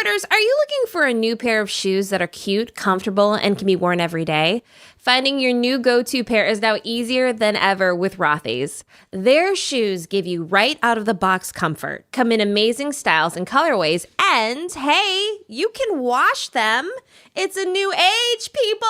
Carters, are you looking for a new pair of shoes that are cute, comfortable, and can be worn every day? Finding your new go-to pair is now easier than ever with Rothy's. Their shoes give you right out of the box comfort, come in amazing styles and colorways, and hey, you can wash them. It's a new age, people!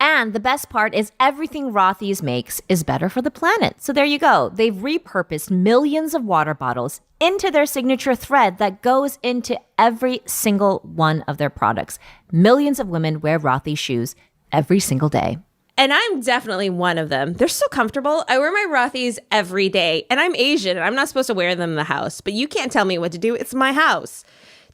And the best part is everything Rothy's makes is better for the planet. So there you go. They've repurposed millions of water bottles into their signature thread that goes into every single one of their products. Millions of women wear Rothy's shoes every single day. And I'm definitely one of them. They're so comfortable. I wear my Rothy's every day. And I'm Asian, and I'm not supposed to wear them in the house. But you can't tell me what to do. It's my house.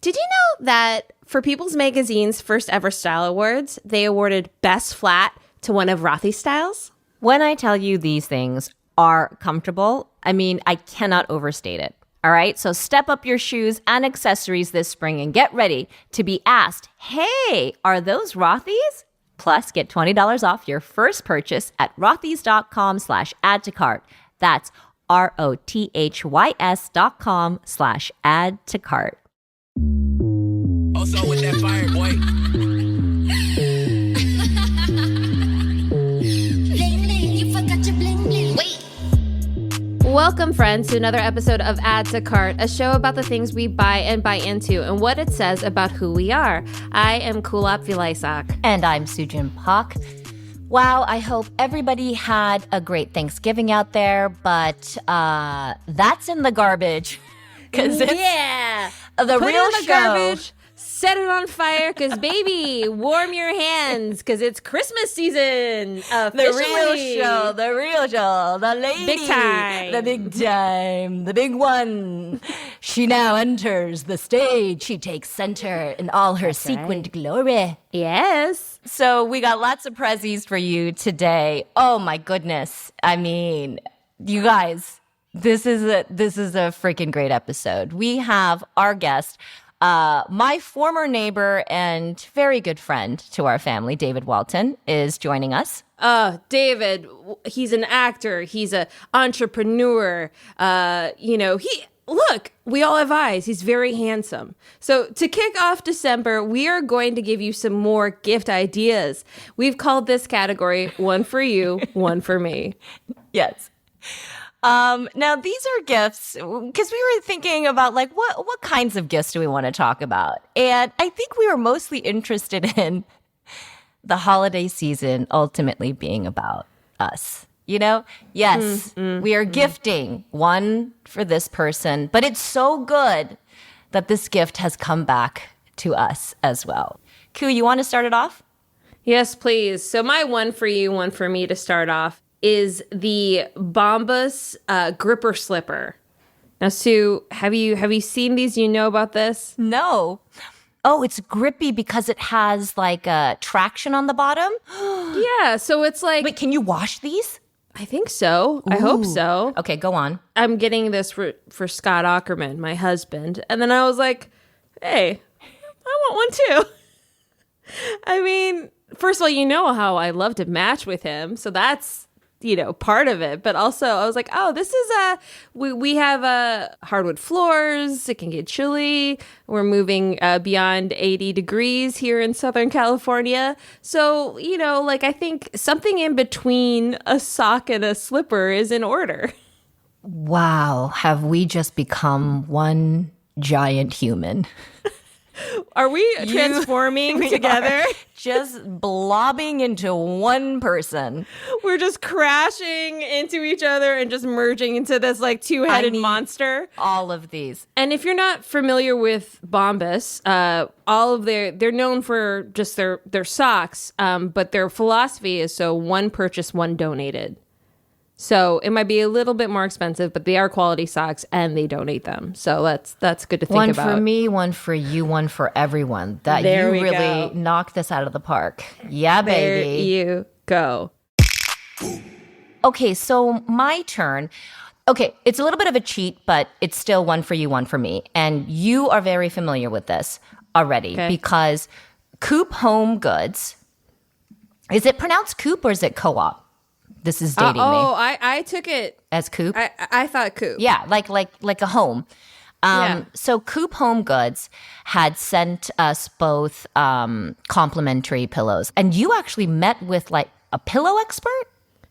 Did you know that for People's Magazine's first ever style awards, they awarded Best Flat to one of Rothy's styles? When I tell you these things are comfortable, I mean, I cannot overstate it. All right, so step up your shoes and accessories this spring and get ready to be asked, hey, are those Rothy's? Plus, get $20 off your first purchase at rothys.com/add to cart. That's ROTHYS.com/add to cart. Also with that fire, boy. Welcome, friends, to another episode of Add to Cart, a show about the things we buy and buy into and what it says about who we are. I am Kulap Vilaysack. And I'm Sujin Pak. Wow, I hope everybody had a great Thanksgiving out there, but that's in the garbage. Because yeah, the Put real it in the show. garbage. Set it on fire, because baby, warm your hands, because it's Christmas season. Officially. The real show, the lady. Big time. The big time, the big one. She now enters the stage. She takes center in all her sequined glory. Yes. So we got lots of prezzies for you today. Oh my goodness. I mean, you guys, this is a freaking great episode. We have our guest, my former neighbor and very good friend to our family, David Walton, is joining us. David, he's an actor. He's an entrepreneur. We all have eyes. He's very handsome. So to kick off December, we are going to give you some more gift ideas. We've called this category one for you, one for me. Yes. Now these are gifts because we were thinking about like what kinds of gifts do we want to talk about? And I think we were mostly interested in the holiday season ultimately being about us. You know? Yes, we are gifting one for this person, but it's so good that this gift has come back to us as well. Ku, you want to start it off? Yes, please. So my one for you, one for me to start off is the Bombas gripper slipper. Now, Sue, have you seen these? You know about this? No. Oh, it's grippy because it has like a traction on the bottom? Yeah, so it's like... Wait, can you wash these? I think so. Ooh. I hope so. Okay, go on. I'm getting this for Scott Aukerman, my husband. And then I was like, hey, I want one too. I mean, first of all, you know how I love to match with him. So that's, part of it. But also I was like, oh, this is we have hardwood floors. It can get chilly. We're moving beyond 80 degrees here in Southern California. So, I think something in between a sock and a slipper is in order. Wow. Have we just become one giant human? Are we transforming together? Just blobbing into one person. We're just crashing into each other and just merging into this like two-headed monster. All of these. And if you're not familiar with Bombas, they're known for just their socks, but their philosophy is so one purchased, one donated. So it might be a little bit more expensive, but they are quality socks and they donate them. So that's good to think about. One for me, one for you, one for everyone. You really knocked this out of the park. Yeah, baby. There you go. Okay, so my turn. Okay, it's a little bit of a cheat, but it's still one for you, one for me. And you are very familiar with this already because Coop Home Goods, is it pronounced Coop or is it co-op? This is dating me. Oh, I took it as Coop. I thought Coop. Yeah, like a home. So Coop Home Goods had sent us both complimentary pillows. And you actually met with like a pillow expert?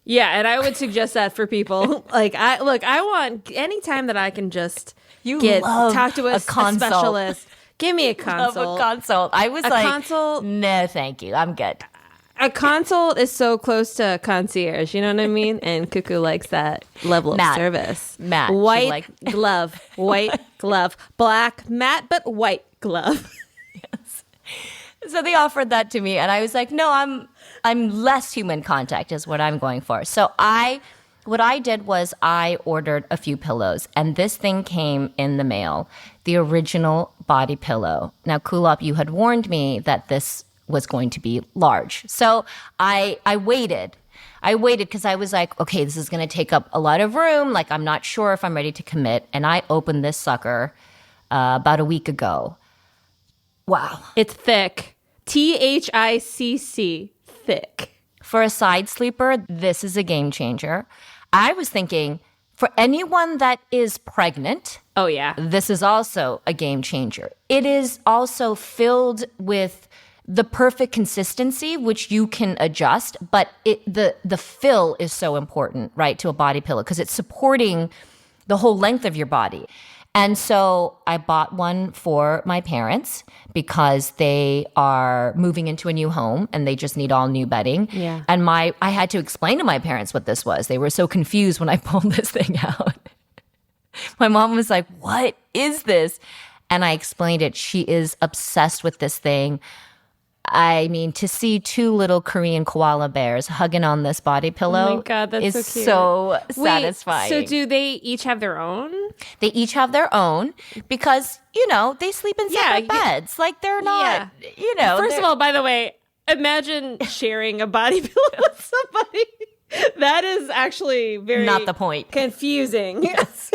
Yeah, and I would suggest that for people. I want anytime that I can just talk to a specialist. Give me a consult. Love a consult. I was consult. No, thank you. I'm good. A consult is so close to a concierge, you know what I mean? And Cuckoo likes that level of service. Matte. White glove. White glove. Black, matte, but white glove. Yes. So they offered that to me, and I was like, no, I'm less human contact is what I'm going for. So what I did was I ordered a few pillows, and this thing came in the mail, the original body pillow. Now, Kulop, you had warned me that this was going to be large. So I waited. I waited because I was like, okay, this is going to take up a lot of room. Like, I'm not sure if I'm ready to commit. And I opened this sucker about a week ago. Wow. It's thick. THICC. Thick. For a side sleeper, this is a game changer. I was thinking for anyone that is pregnant. Oh, yeah. This is also a game changer. It is also filled with the perfect consistency, which you can adjust, but the fill is so important, right, to a body pillow because it's supporting the whole length of your body. And so I bought one for my parents because they are moving into a new home and they just need all new bedding. Yeah. And I had to explain to my parents what this was. They were so confused when I pulled this thing out. My mom was like, "What is this?" And I explained it. She is obsessed with this thing. I mean, to see two little Korean koala bears hugging on this body pillow oh my God, that's is so satisfying. So do they each have their own? They each have their own because, they sleep in separate beds. Like, they're not, First of all, by the way, imagine sharing a body pillow with somebody. That is actually very not the point. Confusing. Yes.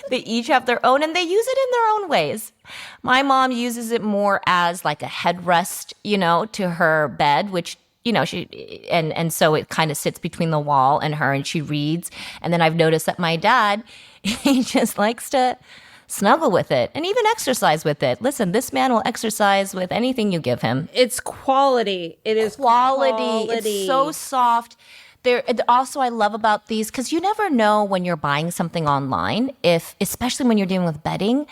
They each have their own and they use it in their own ways. My mom uses it more as like a headrest, to her bed, which, she and so it kind of sits between the wall and her and she reads. And then I've noticed that my dad, he just likes to snuggle with it and even exercise with it. Listen, this man will exercise with anything you give him. It's quality. It is quality. It's so soft. Also, I love about these because you never know when you're buying something online, especially when you're dealing with bedding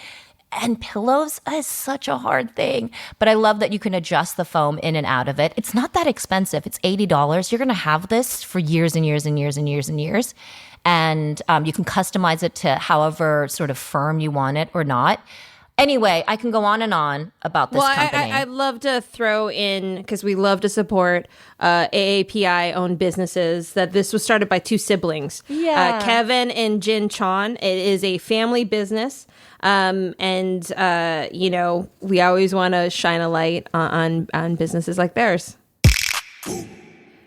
and pillows is such a hard thing. But I love that you can adjust the foam in and out of it. It's not that expensive. It's $80. You're going to have this for years and years and years and years and years. And you can customize it to however sort of firm you want it or not. Anyway, I can go on and on about this company. I'd love to throw in, because we love to support AAPI-owned businesses, that this was started by two siblings, Kevin and Jin Chon. It is a family business, and we always want to shine a light on businesses like theirs.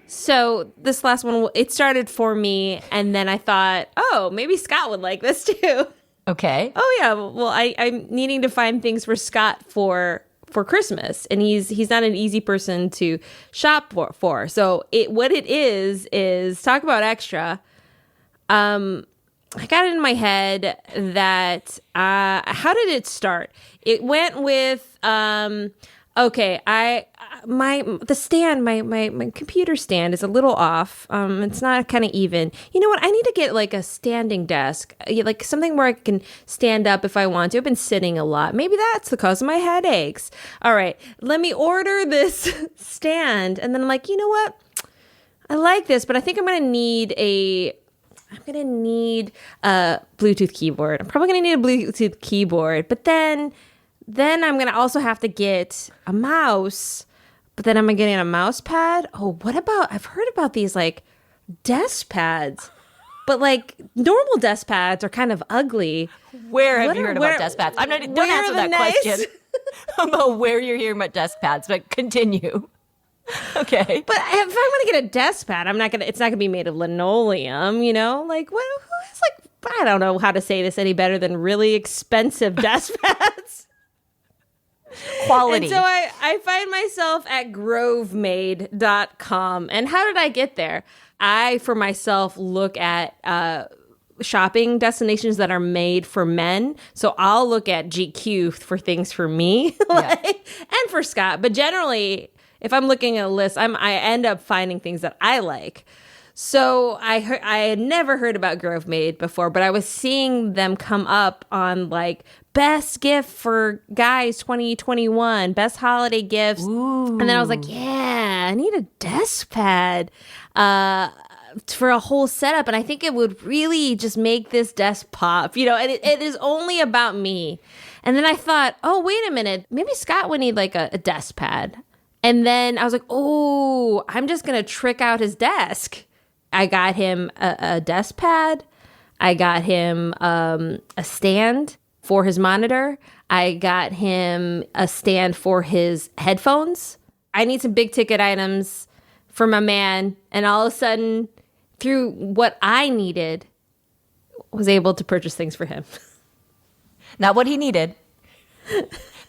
So this last one, it started for me, and then I thought, oh, maybe Scott would like this too. Okay. Oh yeah. Well, I'm needing to find things for Scott for Christmas, and he's not an easy person to shop for. So what it is talk about extra. I got it in my head that how did it start? It went with okay. My computer stand is a little off. It's not kind of even. You know what? I need to get like a standing desk, like something where I can stand up if I want to. I've been sitting a lot. Maybe that's the cause of my headaches. All right, let me order this stand, and then I'm like, you know what? I like this, but I think I'm gonna need a Bluetooth keyboard. I'm probably gonna need a Bluetooth keyboard, but then I'm gonna also have to get a mouse. But then am I getting a mouse pad? Oh, I've heard about these like desk pads, but like normal desk pads are kind of ugly. Where have you heard about desk pads? Don't answer that question about where you're hearing about desk pads, but continue. Okay. But if I'm going to get a desk pad, it's not going to be made of linoleum, like who is like, I don't know how to say this any better than really expensive desk pads. Quality. And so I find myself at grovemade.com. And how did I get there? I, for myself, look at shopping destinations that are made for men. So I'll look at GQ for things for me and for Scott. But generally, if I'm looking at a list, I end up finding things that I like. So I had never heard about Grove Made before, but I was seeing them come up on like best gift for guys 2021, best holiday gifts. Ooh. And then I was like, yeah, I need a desk pad for a whole setup. And I think it would really just make this desk pop, and it is only about me. And then I thought, oh, wait a minute, maybe Scott would need like a desk pad. And then I was like, oh, I'm just going to trick out his desk. I got him a desk pad. I got him a stand for his monitor. I got him a stand for his headphones. I need some big ticket items for my man. And all of a sudden, through what I needed, was able to purchase things for him. Not what he needed.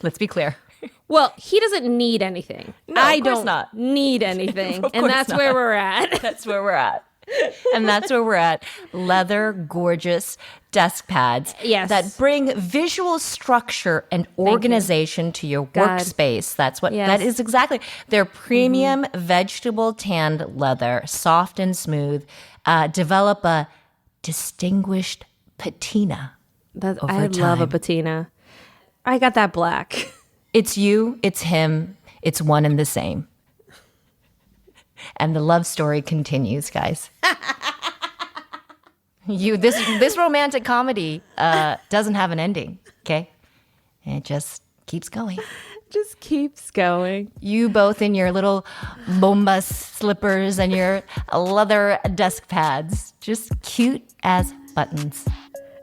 Let's be clear. Well, he doesn't need anything. No, I of course don't not. need anything. Of And course that's not. where we're at. That's where we're at. And that's where we're at. Leather, gorgeous desk pads that bring visual structure and organization to your workspace. That's what that is exactly. They're premium vegetable tanned leather, soft and smooth. Develop a distinguished patina. I love a patina. I got that black. It's you, it's him, it's one and the same. And the love story continues, guys. This romantic comedy doesn't have an ending, okay? It just keeps going. Just keeps going. You both in your little bomba slippers and your leather desk pads, just cute as buttons.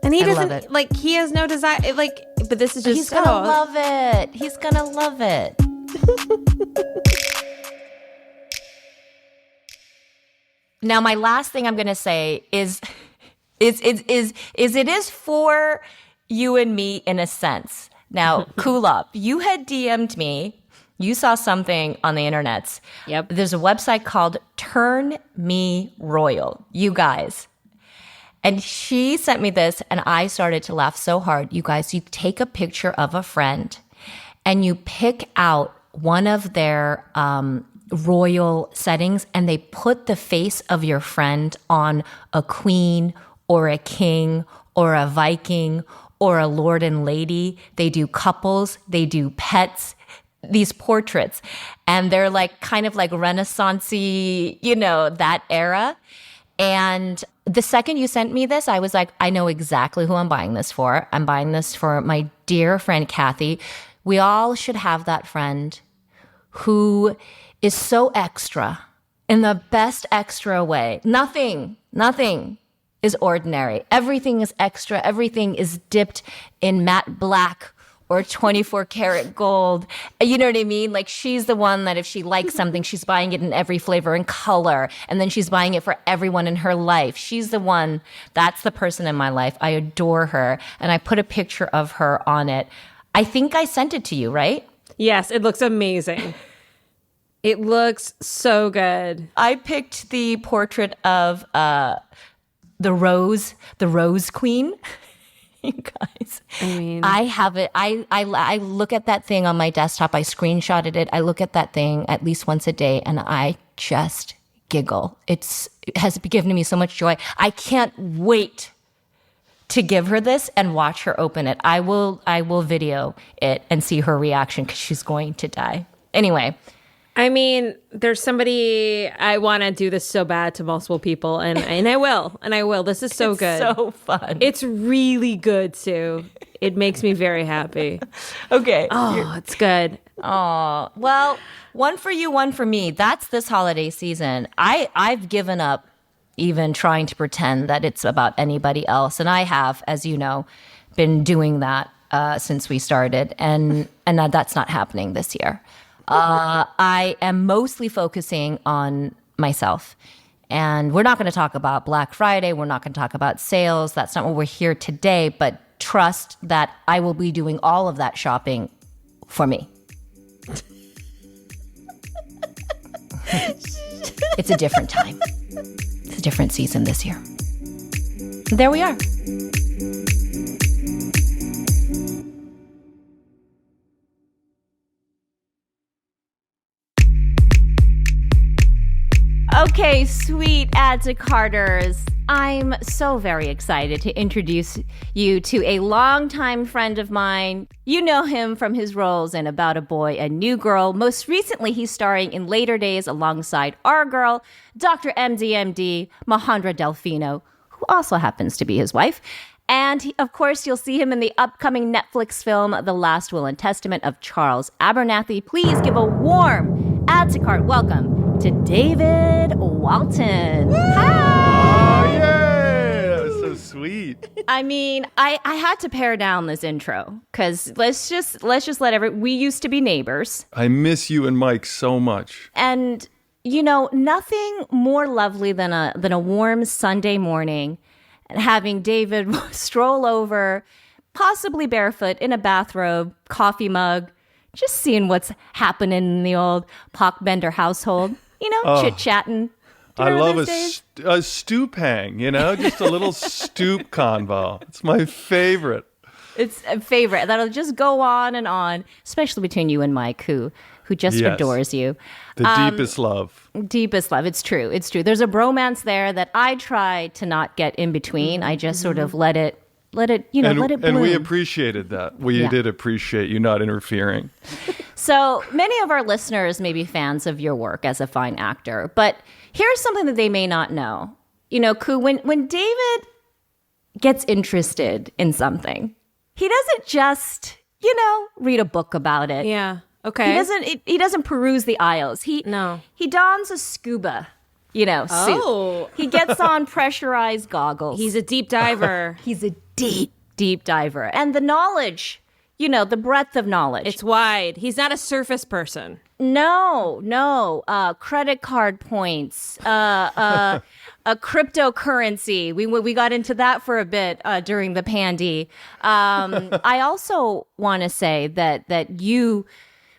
And he love doesn't it. like. He has no desire. Like, but this is just. He's gonna love it. He's gonna love it. Now, my last thing I'm gonna say is it is for you and me in a sense. Now, cool up. You had DM'd me. You saw something on the internets. Yep. There's a website called Turn Me Royal. You guys. And she sent me this, and I started to laugh so hard. You guys, you take a picture of a friend, and you pick out one of their royal settings, and they put the face of your friend on a queen or a king or a Viking or a lord and lady. They do couples, they do pets, these portraits, and they're like kind of like Renaissance-y, that era. And the second you sent me this, I was like, I know exactly who I'm buying this for. I'm buying this for my dear friend, Kathy. We all should have that friend who is so extra in the best extra way. Nothing is ordinary. Everything is extra. Everything is dipped in matte black or 24 karat gold. You know what I mean? Like, she's the one that if she likes something, she's buying it in every flavor and color. And then she's buying it for everyone in her life. She's the one, that's the person in my life. I adore her. And I put a picture of her on it. I think I sent it to you, right? Yes, it looks amazing. It looks so good. I picked the portrait of the Rose Queen. You guys, I have it. I look at that thing on my desktop. I screenshotted it. I look at that thing at least once a day, and I just giggle. It has given me so much joy. I can't wait to give her this and watch her open it. I will video it and see her reaction because she's going to die. Anyway. I mean, there's somebody, I want to do this so bad to multiple people, and I will. This is so good. It's so fun. It's really good, too. It makes me very happy. Okay. Oh, it's good. Oh, well, one for you, one for me. That's this holiday season. I've given up even trying to pretend that it's about anybody else, and I have, as you know, been doing that since we started, and that's not happening this year. I am mostly focusing on myself. And we're not going to talk about Black Friday. We're not going to talk about sales. That's not what we're here today. But trust that I will be doing all of that shopping for me. It's a different time. It's a different season this year. There we are. Okay, sweet Add to Carters. I'm so very excited to introduce you to a longtime friend of mine. You know him from his roles in About a Boy and New Girl. Most recently, he's starring in Later Days alongside our girl, Dr. MDMD, Mahandra Delfino, who also happens to be his wife. And, of course, you'll see him in the upcoming Netflix film, The Last Will and Testament of Charles Abernathy. Please give a warm Add to Cart welcome to David Walton. Hi! Oh, yay! That was so sweet. I mean, I had to pare down this intro because let's just let we used to be neighbors. I miss you and Mike so much. And, you know, nothing more lovely than a warm Sunday morning and having David stroll over, possibly barefoot, in a bathrobe, coffee mug, just seeing what's happening in the old Pockbender household. You know, chit-chatting. I love a stoop hang, you know, just a little stoop convo. It's my favorite. It's a favorite. That'll just go on, especially between you and Mike, who just adores you. The deepest love. Deepest love. It's true. It's true. There's a bromance there that I try to not get in between. I just sort of let it, let it bloom. And we appreciated that. We did appreciate you not interfering. So many of our listeners may be fans of your work as a fine actor, but here's something that they may not know. You know, Ku, when David gets interested in something, he doesn't just, read a book about it. Yeah. Okay. He doesn't peruse the aisles. He dons a scuba, suit. He gets on pressurized goggles. He's a deep diver. He's a deep diver. And the knowledge, the breadth of knowledge. It's wide. He's not a surface person. No. Credit card points, a cryptocurrency. We got into that for a bit during the pandy. I also want to say that you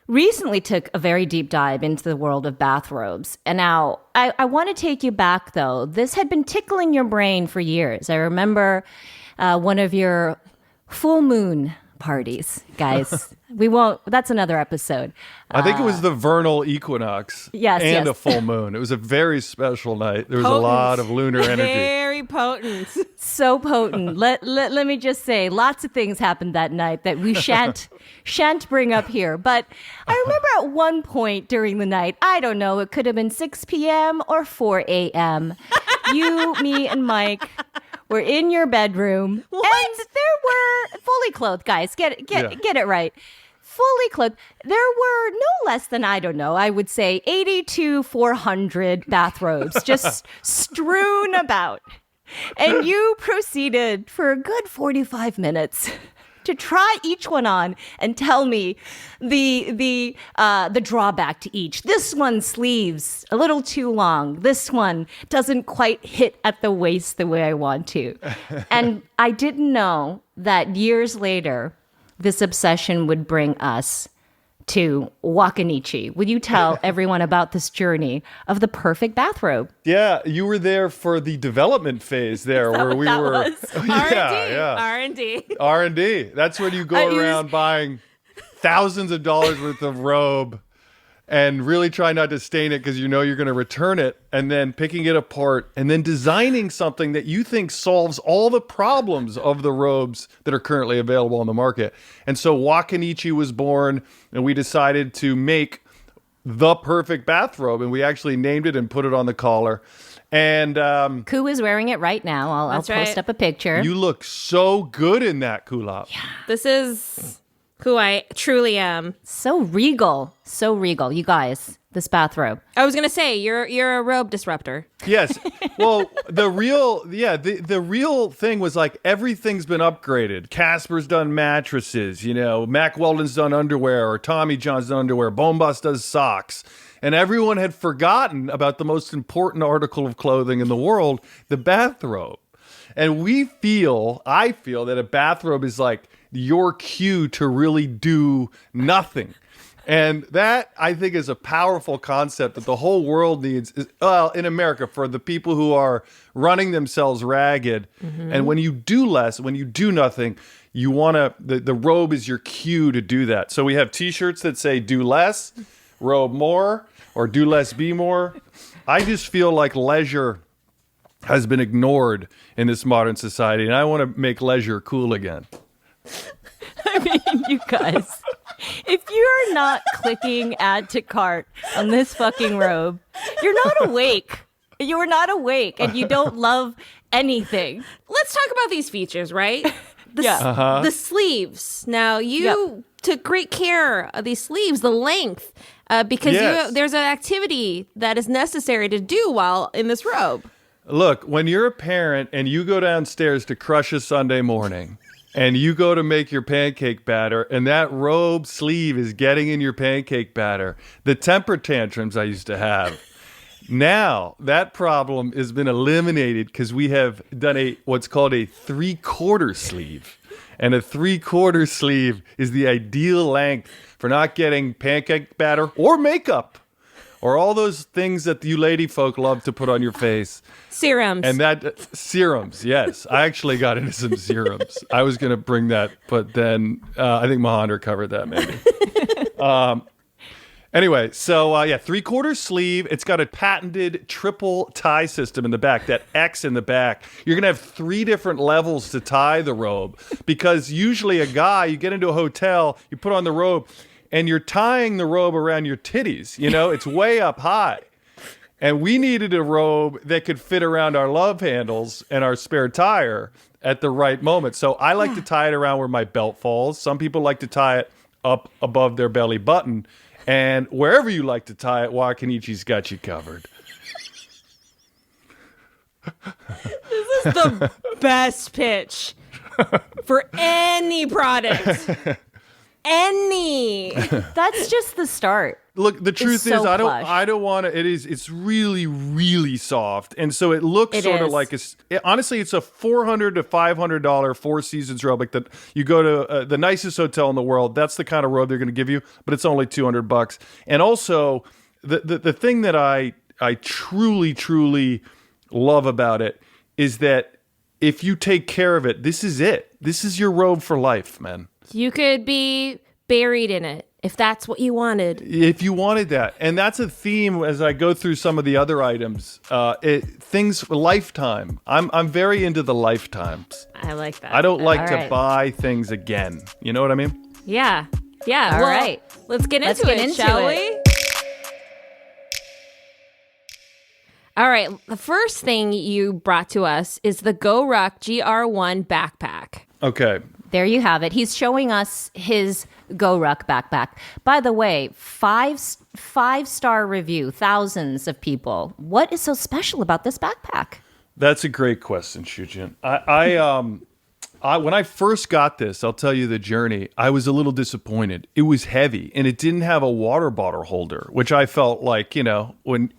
recently took a very deep dive into the world of bathrobes. And now I want to take you back, though. This had been tickling your brain for years. I remember one of your full moon parties, guys. That's another episode. I think it was the vernal equinox yes. a full moon. It was a very special night. There was a lot of lunar energy. Very potent. So potent. Let me just say, lots of things happened that night that we shan't bring up here. But I remember at one point during the night, I don't know, it could have been 6 p.m. or 4 a.m. You, me, and Mike were in your bedroom. What? And there were fully clothed, guys. Get it right. Fully clothed. There were no less than, I don't know, I would say 80 to 400 bathrobes just strewn about. And you proceeded for a good 45 minutes to try each one on and tell me the drawback to each. This one's sleeves a little too long. This one doesn't quite hit at the waist the way I want to. And I didn't know that years later, this obsession would bring us to Wakanichi. Would you tell everyone about this journey of the perfect bathrobe? Yeah, you were there for the development phase there where we were. R&D. R&D. That's when you go around buying thousands of dollars worth of robe and really try not to stain it because you know you're going to return it, and then picking it apart and then designing something that you think solves all the problems of the robes that are currently available on the market. And so Wakanichi was born, and we decided to make the perfect bathrobe, and we actually named it and put it on the collar. And Ku is wearing it right now. I'll post up a picture. You look so good in that, Kulap. Yeah. This is who I truly am. So regal. You guys, this bathrobe. I was going to say, you're a robe disruptor. Yes. Well, the real thing was like everything's been upgraded. Casper's done mattresses, Mack Weldon's done underwear, or Tommy John's done underwear. Bombas does socks. And everyone had forgotten about the most important article of clothing in the world, the bathrobe. And I feel that a bathrobe is like your cue to really do nothing. And that, I think, is a powerful concept that the whole world needs, well, in America, for the people who are running themselves ragged. And when you do less, when you do nothing, you want to, the robe is your cue to do that. So we have T-shirts that say do less, robe more, or do less, be more. I just feel like leisure has been ignored in this modern society, and I want to make leisure cool again. I mean, you guys, if you're not clicking add to cart on this fucking robe, you're not awake. You're not awake, and you don't love anything. Let's talk about these features, right? The sleeves. Now, you took great care of these sleeves, the length, because there's an activity that is necessary to do while in this robe. Look, when you're a parent and you go downstairs to crush a Sunday morning and you go to make your pancake batter and that robe sleeve is getting in your pancake batter, the temper tantrums I used to have, now that problem has been eliminated because we have done what's called a 3/4 sleeve. And a 3/4 sleeve is the ideal length for not getting pancake batter or makeup. Or all those things that you lady folk love to put on your face. Serums. And serums, yes. I actually got into some serums. I was going to bring that, but then I think Mahander covered that maybe. Anyway, so 3/4 sleeve. It's got a patented triple tie system in the back, that X in the back. You're going to have 3 different levels to tie the robe because usually a guy, you get into a hotel, you put on the robe, and you're tying the robe around your titties. You know, it's way up high. And we needed a robe that could fit around our love handles and our spare tire at the right moment. So I like to tie it around where my belt falls. Some people like to tie it up above their belly button. And wherever you like to tie it, Wakanichi's got you covered. This is the best pitch for any product. That's just the start. Look, the truth is, so I don't want to. It's really, really soft, and so it looks sort of like honestly, it's a $400 to $500 Four Seasons robe. Like that, you go to the nicest hotel in the world. That's the kind of robe they're going to give you, but it's only $200. And also, the thing that I truly, truly love about it is that if you take care of it, this is it. This is your robe for life, man. You could be buried in it if that's what you wanted. If you wanted that. And that's a theme as I go through some of the other items. Things lifetime. I'm very into the lifetimes. I like that. I don't like to buy things again. You know what I mean? Yeah. All right. Let's get into it, shall we? All right. The first thing you brought to us is the Go Ruck GR1 backpack. Okay. There you have it. He's showing us his Go Ruck backpack. By the way, five-star review, thousands of people. What is so special about this backpack? That's a great question, Shujin. When I first got this, I'll tell you the journey, I was a little disappointed. It was heavy, and it didn't have a water bottle holder, which I felt like,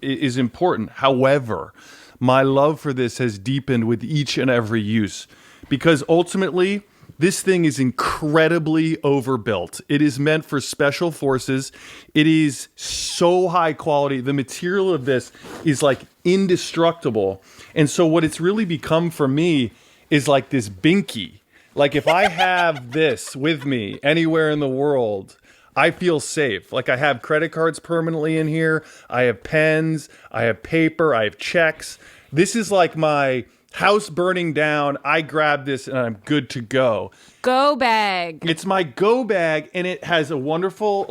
is important. However, my love for this has deepened with each and every use because ultimately, this thing is incredibly overbuilt. It is meant for special forces. It is so high quality. The material of this is like indestructible. And so what it's really become for me is like this binky. Like if I have this with me anywhere in the world, I feel safe. Like I have credit cards permanently in here. I have pens. I have paper. I have checks. This is like my house burning down, I grab this and I'm good to go. Go bag. It's my go bag, and it has a wonderful,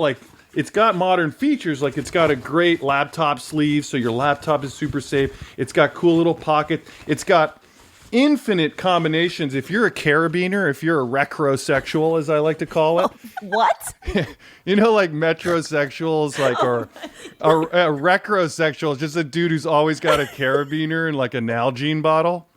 it's got modern features. Like it's got a great laptop sleeve, so your laptop is super safe. It's got cool little pockets. It's got infinite combinations. If you're a carabiner, if you're a recrosexual, as I like to call it. What? Like metrosexuals, or a recrosexual is just a dude who's always got a carabiner and like a Nalgene bottle.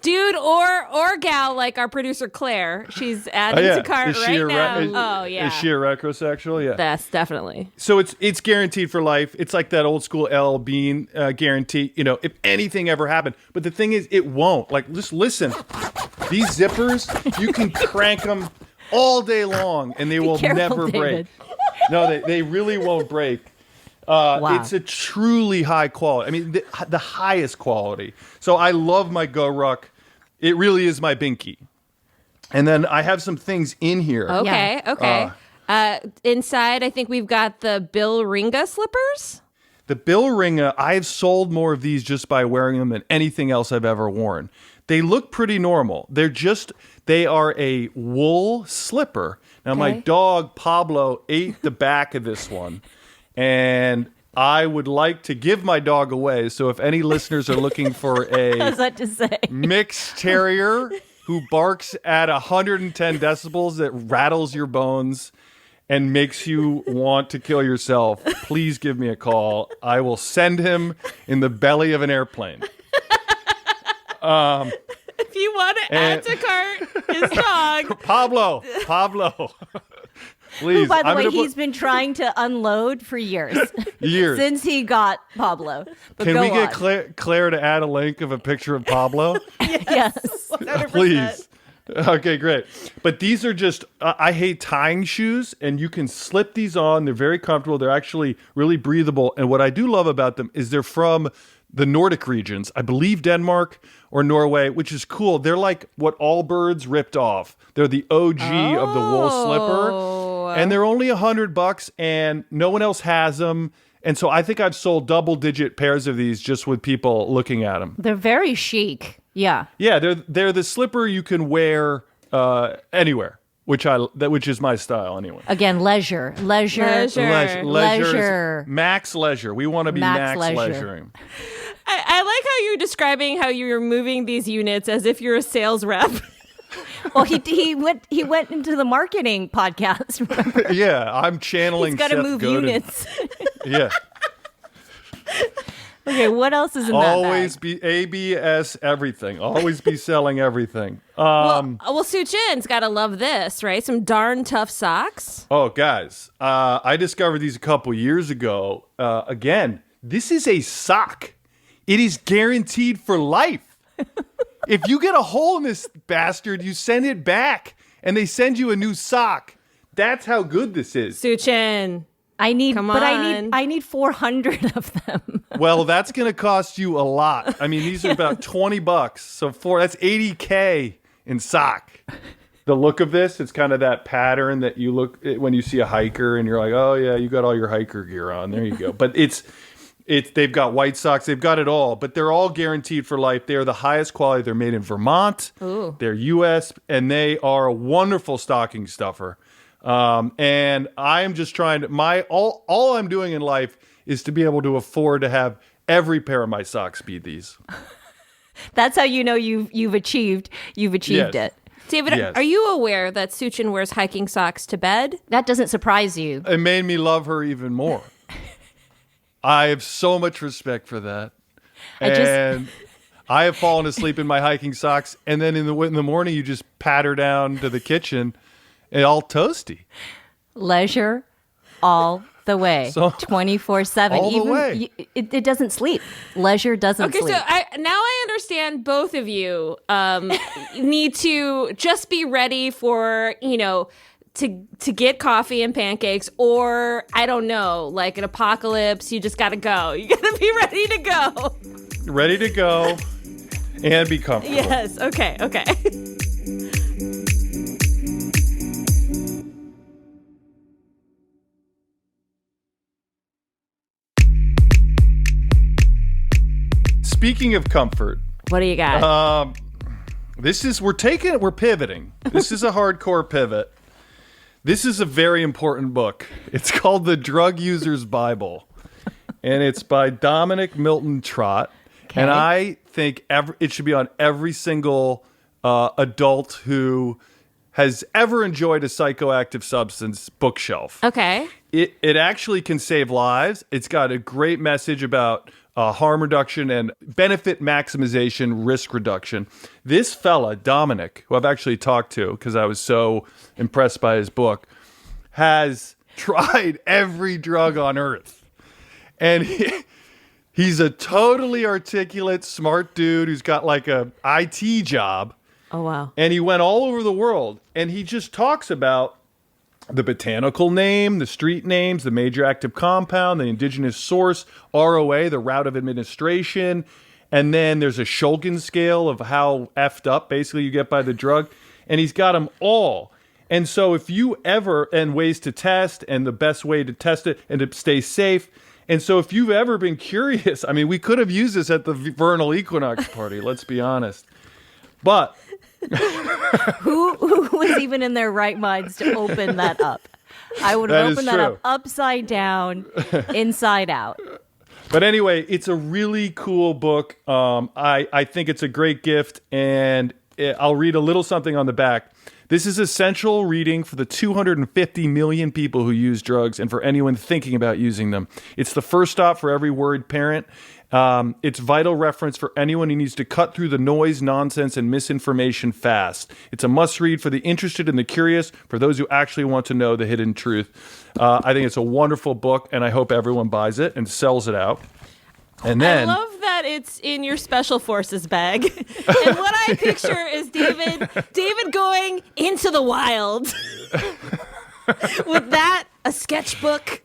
Dude or gal like our producer Claire. She's adding to cart right now. Is she a recrosexual? Yeah. That's definitely. So it's guaranteed for life. It's like that old school L. Bean guarantee, if anything ever happened. But the thing is, it won't. Like, just listen. These zippers, you can crank them all day long and they will never break. No, they really won't break. Wow. It's a truly high quality. I mean, the highest quality. So I love my GoRuck. It really is my binky. And then I have some things in here. Okay, okay. Inside, I think we've got the Bill Ringa slippers. The Bill Ringa, I've sold more of these just by wearing them than anything else I've ever worn. They look pretty normal. They are a wool slipper. Now, my dog, Pablo, ate the back of this one. And I would like to give my dog away. So if any listeners are looking for a I was about to say. mixed terrier who barks at 110 decibels that rattles your bones and makes you want to kill yourself, please give me a call. I will send him in the belly of an airplane. If you want to add to cart his dog. Pablo. Please. Who, by the way, he's been trying to unload for years. Since he got Pablo. But Can we get on. Claire to add a link of a picture of Pablo? Yes. 100%. Please. Okay, great. But these are just, I hate tying shoes, and you can slip these on. They're very comfortable. They're actually really breathable. And what I do love about them is they're from the Nordic regions, I believe Denmark or Norway, which is cool. They're like what Allbirds ripped off. They're the OG of the wool slipper. And they're only $100 and no one else has them. And so I think I've sold double-digit pairs of these just with people looking at them. They're very chic. Yeah. Yeah, they're the slipper you can wear anywhere, which is my style anyway. Again, leisure. Max leisure. We want to be max leisuring. I like how you're describing how you're moving these units as if you're a sales rep. Well, he went into the marketing podcast. Remember? Yeah, I'm channeling. He's got to Seth move Godin. units. Yeah. Okay, what else is in that Always bag? be ABS everything. Always be selling everything. Well, Soo Chin's got to love this, right? Some darn tough socks. Oh, guys, I discovered these a couple years ago. Again, this is a sock. It is guaranteed for life. If you get a hole in this bastard, you send it back, and they send you a new sock. That's how good this is. Soo Chin. I need 400 of them. Well, that's going to cost you a lot. I mean, these are about $20. So that's $80K in sock. The look of this, it's kind of that pattern that you look at when you see a hiker and you're like, oh yeah, you got all your hiker gear on. There you go. But they've got white socks, they've got it all, but they're all guaranteed for life. They are the highest quality. They're made in Vermont. Ooh. They're US, and they are a wonderful stocking stuffer. And I am just trying to all I'm doing in life is to be able to afford to have every pair of my socks be these. That's how you know you've achieved Yes. it. David, Yes. are you aware that Soo Chin wears hiking socks to bed? That doesn't surprise you. It made me love her even more. I have so much respect for that. I have fallen asleep in my hiking socks, and then in the morning you just pat her down to the kitchen, and all toasty. Leisure all the way. So, 24/7. all the way. It doesn't sleep. Leisure doesn't Okay, sleep. so now I understand both of you need to just be ready for, to get coffee and pancakes, or I don't know, like an apocalypse. You just got to go. You got to be ready to go. Ready to go and be comfortable. Yes. Okay. Speaking of comfort, What do you got? we're pivoting. This is a hardcore pivot. This is a very important book. It's called The Drug User's Bible, and it's by Dominic Milton Trott. Okay. And I think it should be on every single adult who has ever enjoyed a psychoactive substance bookshelf. Okay. It actually can save lives. It's got a great message about harm reduction and benefit maximization, risk reduction. This fella, Dominic, who I've actually talked to because I was so impressed by his book, has tried every drug on earth. And he's a totally articulate, smart dude who's got like a IT job. Oh, wow. And he went all over the world, and he just talks about the botanical name, the street names, the major active compound, the indigenous source, ROA, the route of administration. And then there's a Shulgin scale of how effed up basically you get by the drug. And he's got them all. And so if you ever, and ways to test and the best way to test it and to stay safe. And so if you've ever been curious, I mean, we could have used this at the vernal equinox party, let's be honest. But who was even in their right minds to open that up? I would have opened that up upside down, inside out. But anyway, it's a really cool book. I think it's a great gift, and I'll read a little something on the back. This is essential reading for the 250 million people who use drugs and for anyone thinking about using them. It's the first stop for every worried parent. It's vital reference for anyone who needs to cut through the noise, nonsense, and misinformation fast. It's a must-read for the interested and the curious, for those who actually want to know the hidden truth. I think it's a wonderful book, and I hope everyone buys it and sells it out. And then I love that it's in your special forces bag. And what I picture is David going into the wild with that, a sketchbook.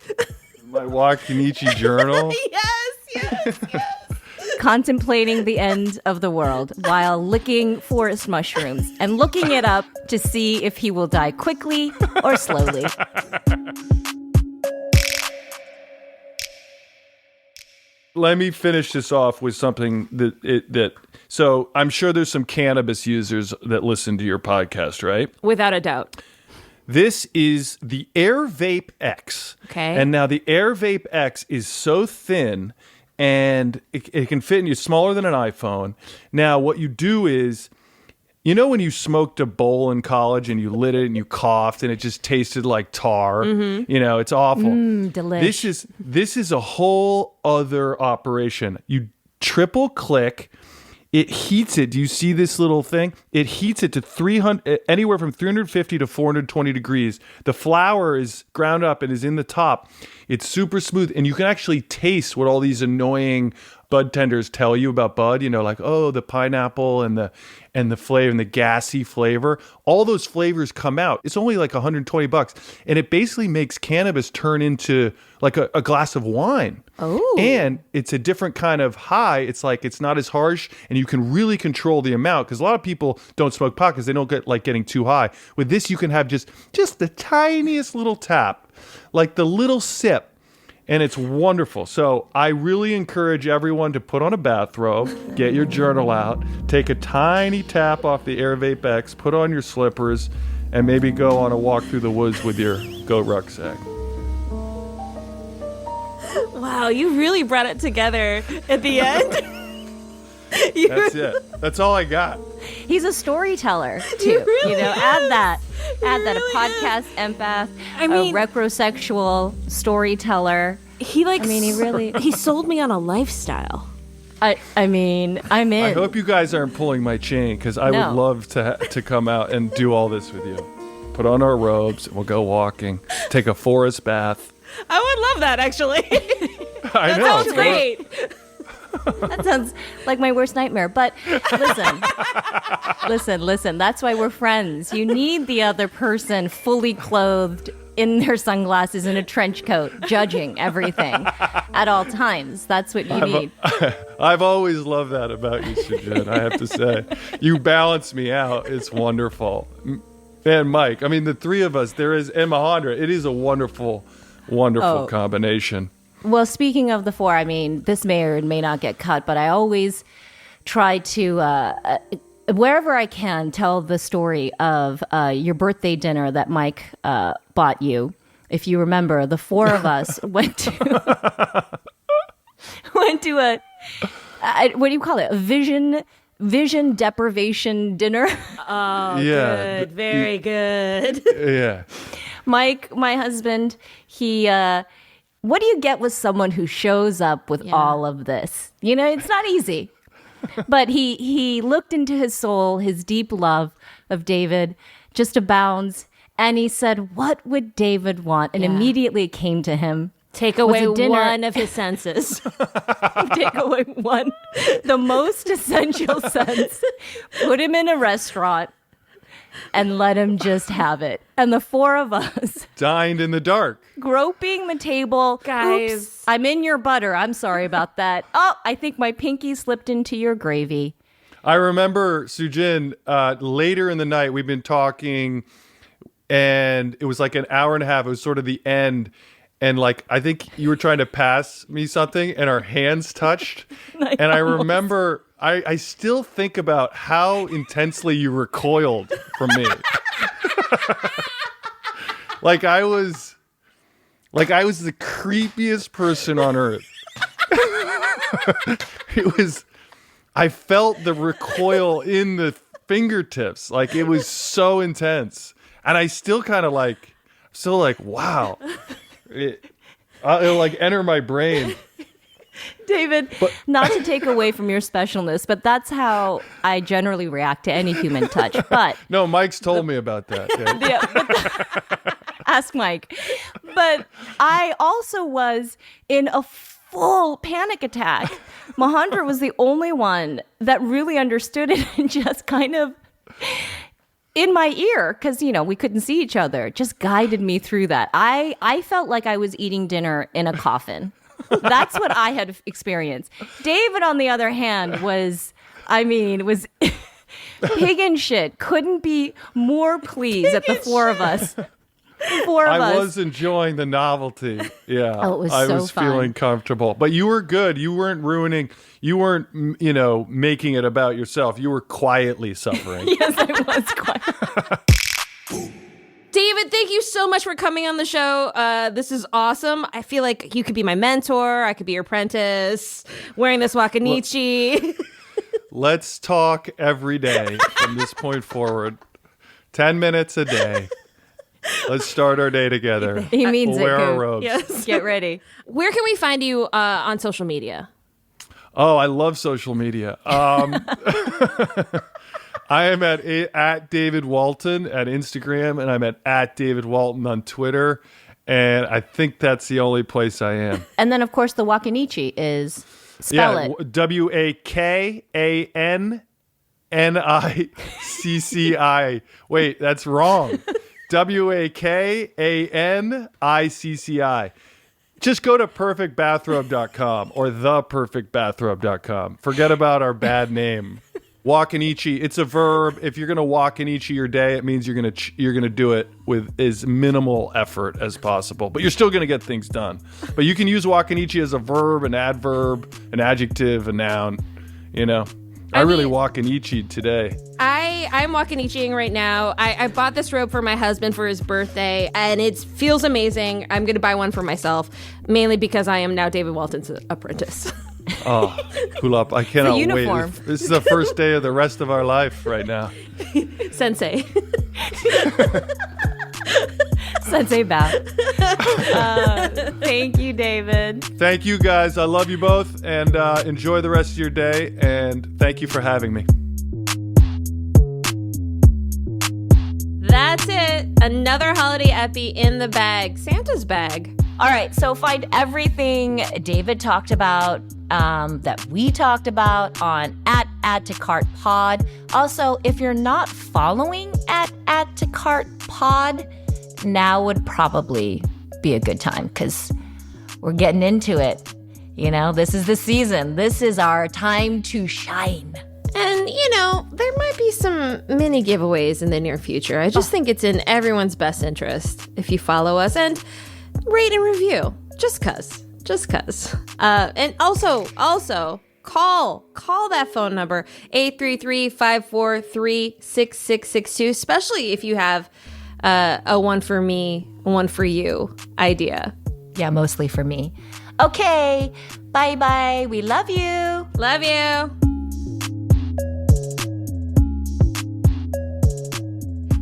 my Wakinichi journal. Yes. Contemplating the end of the world while licking forest mushrooms and looking it up to see if he will die quickly or slowly. Let me finish this off with something so I'm sure there's some cannabis users that listen to your podcast, right? Without a doubt. This is the Air Vape X. Okay. And now the Air Vape X is so thin and it can fit in you, smaller than an iPhone. Now, what you do is, you know when you smoked a bowl in college and you lit it and you coughed and it just tasted like tar? Mm-hmm. You know, it's awful. Delish. This is a whole other operation. You triple click. It heats it. Do you see this little thing? It heats it to 300, anywhere from 350 to 420 degrees. The flour is ground up and is in the top. It's super smooth, and you can actually taste what all these annoying bud tenders tell you about bud. You know, like, oh, the pineapple and the flavor and the gassy flavor. All those flavors come out. It's only like $120, and it basically makes cannabis turn into like a glass of wine. Oh. And it's a different kind of high. It's like it's not as harsh, and you can really control the amount, because a lot of people don't smoke pot because they don't get like getting too high. With this, you can have just the tiniest little tap, like the little sip, and it's wonderful. So I really encourage everyone to put on a bathrobe, get your journal out, take a tiny tap off the Air Vape X, put on your slippers, and maybe go on a walk through the woods with your goat rucksack. Wow, you really brought it together at the end. That's it. That's all I got. He's a storyteller too. He really add is. that. He Add that. A really podcast empath. I mean, a retrosexual storyteller. he he sold me on a lifestyle. I mean, I'm in. I hope you guys aren't pulling my chain, because I would love to come out and do all this with you. Put on our robes, and we'll go walking, take a forest bath. I would love that, actually. I know. Sounds great. That sounds like my worst nightmare. But listen. That's why we're friends. You need the other person fully clothed in their sunglasses and a trench coat, judging everything at all times. That's what you need. I've always loved that about you, Sujin, I have to say. You balance me out. It's wonderful. And Mike, I mean, the three of us, and Mahendra, it is a wonderful combination. Well, speaking of the four, I mean, this may or may not get cut, but I always try to, wherever I can, tell the story of your birthday dinner that Mike bought you. If you remember, the four of us went to a what do you call it? A vision deprivation dinner. Oh, Yeah. good. Very good. Yeah. Mike, my husband, he, what do you get with someone who shows up with all of this? You know, it's not easy. But he looked into his soul, his deep love of David just abounds. And he said, what would David want? And immediately it came to him. Take away dinner. one of his senses. Take away one, the most essential sense. Put him in a restaurant and let him just have it. And the four of us dined in the dark, groping the table. Guys. Oops, I'm in your butter. I'm sorry about that. Oh, I think my pinky slipped into your gravy. I remember, Sujin, later in the night, we've been talking, and it was like an hour and a half. It was sort of the end. And like, I think you were trying to pass me something, and our hands touched. And I remember, I still think about how intensely you recoiled from me. Like I was the creepiest person on earth. I felt the recoil in the fingertips. Like it was so intense. And I still kind of like, wow. It'll like enter my brain. David, not to take away from your specialness, but that's how I generally react to any human touch. But no, Mike's told me about that. Yeah. Ask Mike. But I also was in a full panic attack. Mahendra was the only one that really understood it and just kind of in my ear, because, we couldn't see each other, just guided me through that. I felt like I was eating dinner in a coffin. That's what I had experienced. David, on the other hand, was pig in shit. Couldn't be more pleased at the four of us. I was enjoying the novelty. Yeah. Oh, it was I so was fun. feeling comfortable. But you were good. You weren't ruining, making it about yourself. You were quietly suffering. Yes, I was quite. David, thank you so much for coming on the show. This is awesome. I feel like you could be my mentor. I could be your apprentice, wearing this Wakanichi. Let's talk every day from this point forward. 10 minutes a day. Let's start our day together. He means we'll wear it. our robes. Yes. Get ready. Where can we find you on social media? Oh, I love social media. I am at David Walton at Instagram, and I'm at David Walton on Twitter. And I think that's the only place I am. And then, of course, the Wakanichi is, spell it. WAKANNICCI. Wait, that's wrong. WAKANICCI. Just go to perfectbathrobe.com or theperfectbathrobe.com. Forget about our bad name. Wakanichi, it's a verb. If you're going to Wakanichi your day, it means you're going to do it with as minimal effort as possible. But you're still going to get things done. But you can use Wakanichi as a verb, an adverb, an adjective, a noun, I really Wakanichi today. I'm Wakanichiing right now. I bought this robe for my husband for his birthday, and it feels amazing. I'm going to buy one for myself, mainly because I am now David Walton's apprentice. Oh, Kulap, I cannot wait. uniform. This is the first day of the rest of our life right now. Sensei. Sensei bow. Thank you, David. Thank you, guys. I love you both, and enjoy the rest of your day, and thank you for having me. That's it. Another holiday epi in the bag. Santa's bag. All right, so find everything David talked about, that we talked about on Add to Cart Pod. Also, if you're not following Add to Cart Pod, now would probably be a good time because we're getting into it. This is the season. This is our time to shine. And, there might be some mini giveaways in the near future. I just think it's in everyone's best interest if you follow us and rate and review. Just cuz. And also, call that phone number, 833-543-6662, especially if you have a one for me, one for you idea. Yeah, mostly for me. Okay, bye-bye. We love you. Love you.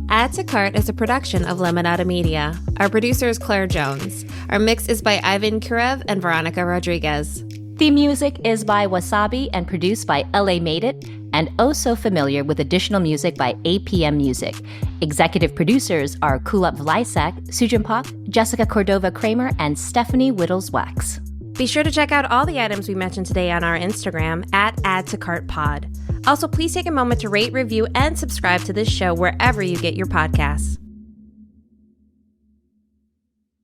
Add to Cart is a production of Lemonada Media. Our producer is Claire Jones. Our mix is by Ivan Kurev and Veronica Rodriguez. Theme music is by Wasabi and produced by LA Made It, and Oh So Familiar with additional music by APM Music. Executive producers are Kulap Vlysak, Sujin Pak, Jessica Cordova Kramer, and Stephanie Whittles-Wax. Be sure to check out all the items we mentioned today on our Instagram at Add to Cart Pod. Also, please take a moment to rate, review, and subscribe to this show wherever you get your podcasts.